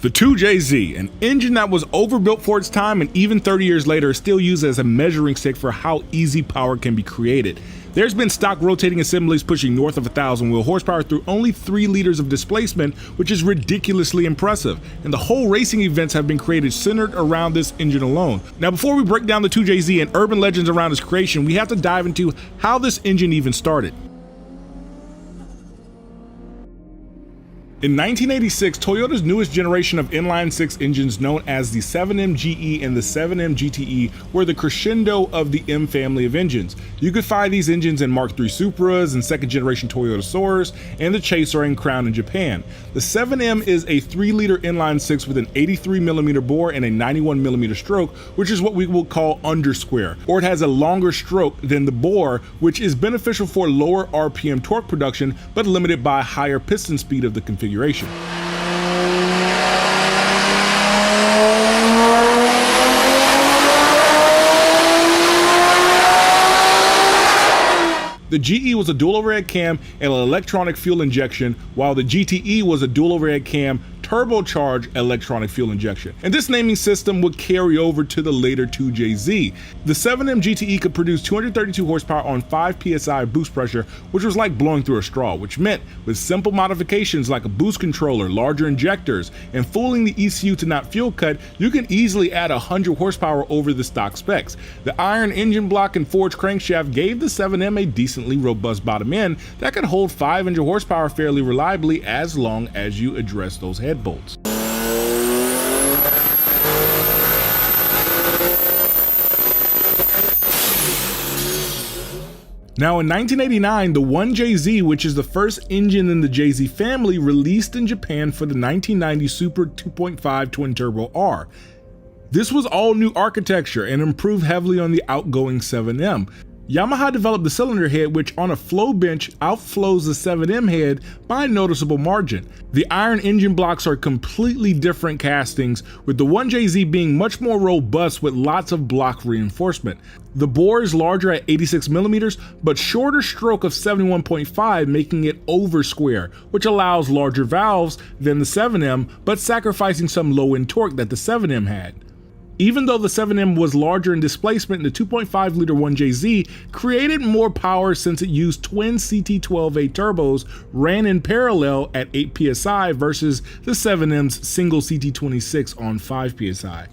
The 2JZ, an engine that was overbuilt for its time and even 30 years later is still used as a measuring stick for how easy power can be created. There's been stock rotating assemblies pushing north of 1,000 wheel horsepower through only 3 liters of displacement, which is ridiculously impressive, and the whole racing events have been created centered around this engine alone. Now before we break down the 2JZ and urban legends around its creation, we have to dive into how this engine even started. In 1986, Toyota's newest generation of inline-6 engines known as the 7M GE and the 7M GTE were the crescendo of the M family of engines. You could find these engines in Mark III Supras and second generation Toyota Soras and the Chaser and Crown in Japan. The 7M is a 3-liter inline-6 with an 83mm bore and a 91mm stroke, which is what we will call undersquare, or it has a longer stroke than the bore, which is beneficial for lower RPM torque production but limited by higher piston speed of the configuration. The GE was a dual overhead cam and an electronic fuel injection, while the GTE was a dual overhead cam, turbocharged electronic fuel injection. And this naming system would carry over to the later 2JZ. The 7M GTE could produce 232 horsepower on 5 psi boost pressure, which was like blowing through a straw, which meant with simple modifications like a boost controller, larger injectors, and fooling the ECU to not fuel cut, you can easily add 100 horsepower over the stock specs. The iron engine block and forged crankshaft gave the 7M a decently robust bottom end that could hold 500 horsepower fairly reliably as long as you address those head bolts. Now in 1989, the 1JZ, which is the first engine in the JZ family, released in Japan for the 1990 Super 2.5 Twin Turbo R. This was all new architecture and improved heavily on the outgoing 7M. Yamaha developed the cylinder head, which on a flow bench outflows the 7M head by a noticeable margin. The iron engine blocks are completely different castings, with the 1JZ being much more robust with lots of block reinforcement. The bore is larger at 86mm, but shorter stroke of 71.5, making it over square, which allows larger valves than the 7M, but sacrificing some low-end torque that the 7M had. Even though the 7M was larger in displacement, the 2.5-liter 1JZ created more power since it used twin CT12A turbos ran in parallel at 8 psi versus the 7M's single CT26 on 5 psi.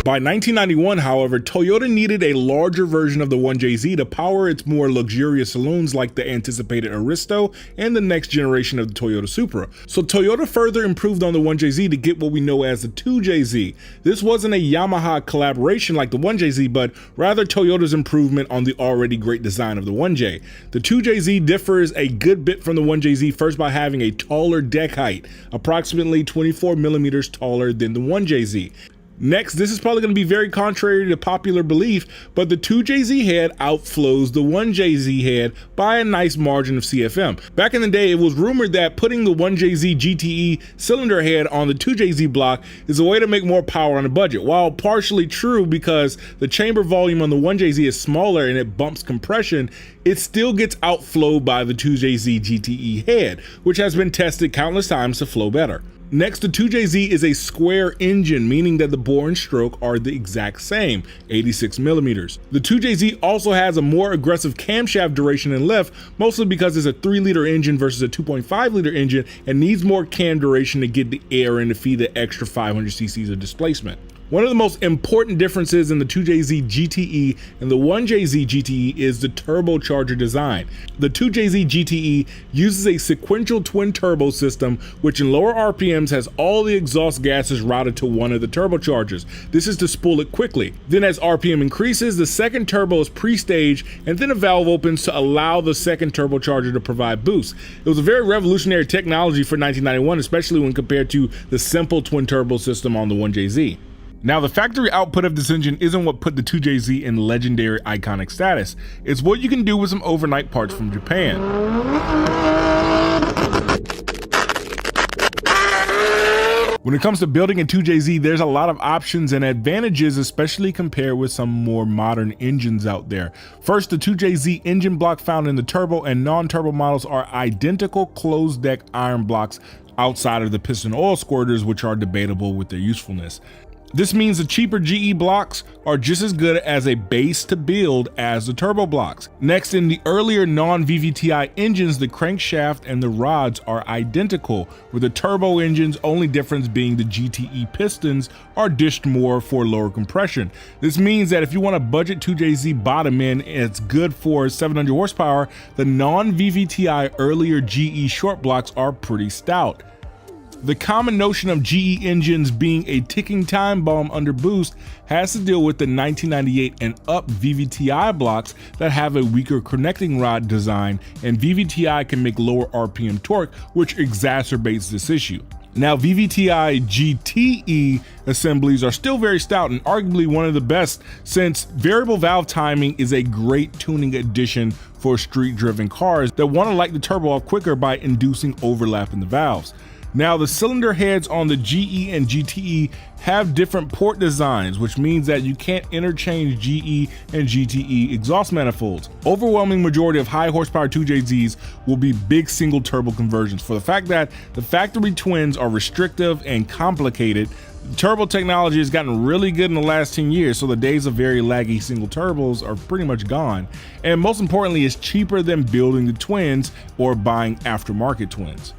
By 1991, however, Toyota needed a larger version of the 1JZ to power its more luxurious saloons like the anticipated Aristo and the next generation of the Toyota Supra. So Toyota further improved on the 1JZ to get what we know as the 2JZ. This wasn't a Yamaha collaboration like the 1JZ, but rather Toyota's improvement on the already great design of the 1J. The 2JZ differs a good bit from the 1JZ, first by having a taller deck height, approximately 24mm taller than the 1JZ. Next, this is probably going to be very contrary to popular belief, but the 2JZ head outflows the 1JZ head by a nice margin of CFM. Back in the day, it was rumored that putting the 1JZ GTE cylinder head on the 2JZ block is a way to make more power on a budget. While partially true because the chamber volume on the 1JZ is smaller and it bumps compression, it still gets outflowed by the 2JZ GTE head, which has been tested countless times to flow better. Next, the 2JZ is a square engine, meaning that the bore and stroke are the exact same, 86mm. The 2JZ also has a more aggressive camshaft duration and lift, mostly because it's a 3-liter engine versus a 2.5-liter engine and needs more cam duration to get the air in to feed the extra 500 cc's of displacement. One of the most important differences in the 2JZ GTE and the 1JZ GTE is the turbocharger design. The 2JZ GTE uses a sequential twin turbo system, which in lower RPMs has all the exhaust gases routed to one of the turbochargers. This is to spool it quickly. Then as RPM increases, the second turbo is pre-staged and then a valve opens to allow the second turbocharger to provide boost. It was a very revolutionary technology for 1991, especially when compared to the simple twin turbo system on the 1JZ. Now, the factory output of this engine isn't what put the 2JZ in legendary iconic status. It's what you can do with some overnight parts from Japan. When it comes to building a 2JZ, there's a lot of options and advantages, especially compared with some more modern engines out there. First, the 2JZ engine block found in the turbo and non-turbo models are identical closed deck iron blocks outside of the piston oil squirters, which are debatable with their usefulness. This means the cheaper GE blocks are just as good as a base to build as the turbo blocks. Next, in the earlier non-VVTi engines, the crankshaft and the rods are identical, with the turbo engines only difference being the GTE pistons are dished more for lower compression. This means that if you want a budget 2JZ bottom end and it's good for 700 horsepower, the non-VVTi earlier GE short blocks are pretty stout. The common notion of GE engines being a ticking time bomb under boost has to deal with the 1998 and up VVTi blocks that have a weaker connecting rod design, and VVTi can make lower RPM torque, which exacerbates this issue. Now, VVTi GTE assemblies are still very stout and arguably one of the best, since variable valve timing is a great tuning addition for street-driven cars that want to light the turbo off quicker by inducing overlap in the valves. Now, the cylinder heads on the GE and GTE have different port designs, which means that you can't interchange GE and GTE exhaust manifolds. Overwhelming majority of high horsepower 2JZs will be big single turbo conversions. For the fact that the factory twins are restrictive and complicated, turbo technology has gotten really good in the last 10 years, so the days of very laggy single turbos are pretty much gone. And most importantly, it's cheaper than building the twins or buying aftermarket twins.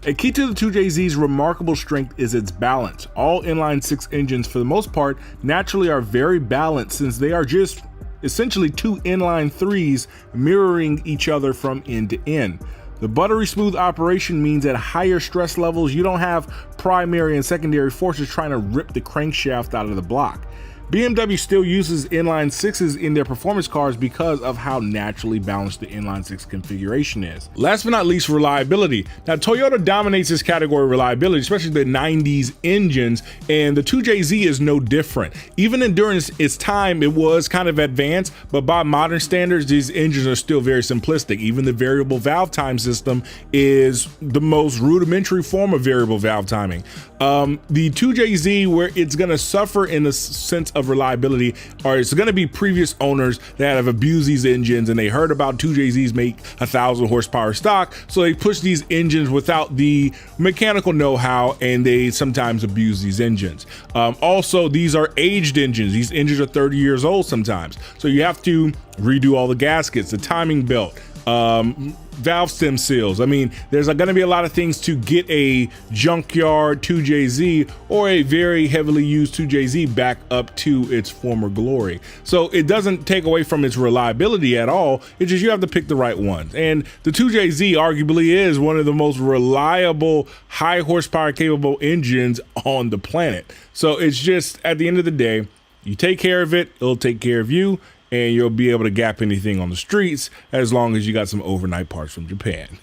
A key to the 2JZ's remarkable strength is its balance. All inline six engines, for the most part, naturally are very balanced, since they are just essentially two inline threes mirroring each other from end to end. The buttery smooth operation means at higher stress levels, you don't have primary and secondary forces trying to rip the crankshaft out of the block. BMW still uses inline sixes in their performance cars because of how naturally balanced the inline six configuration is. Last but not least, reliability. Now, Toyota dominates this category of reliability, especially the 90s engines, and the 2JZ is no different. Even during its time, it was kind of advanced, but by modern standards, these engines are still very simplistic. Even the variable valve time system is the most rudimentary form of variable valve timing. The 2JZ, where it's going to suffer in the sense of reliability, or it's going to be previous owners that have abused these engines, and they heard about 2JZs make 1,000 horsepower stock, so they push these engines without the mechanical know-how, and they sometimes abuse these engines. Also, these are aged engines. These engines are 30 years old sometimes, so you have to redo all the gaskets, the timing belt, valve stem seals. I mean, there's going to be a lot of things to get a junkyard 2JZ or a very heavily used 2JZ back up to its former glory. So it doesn't take away from its reliability at all. It's just you have to pick the right ones. And the 2JZ arguably is one of the most reliable, high horsepower capable engines on the planet. So it's just, at the end of the day, you take care of it, it'll take care of you, and you'll be able to gap anything on the streets as long as you got some overnight parts from Japan.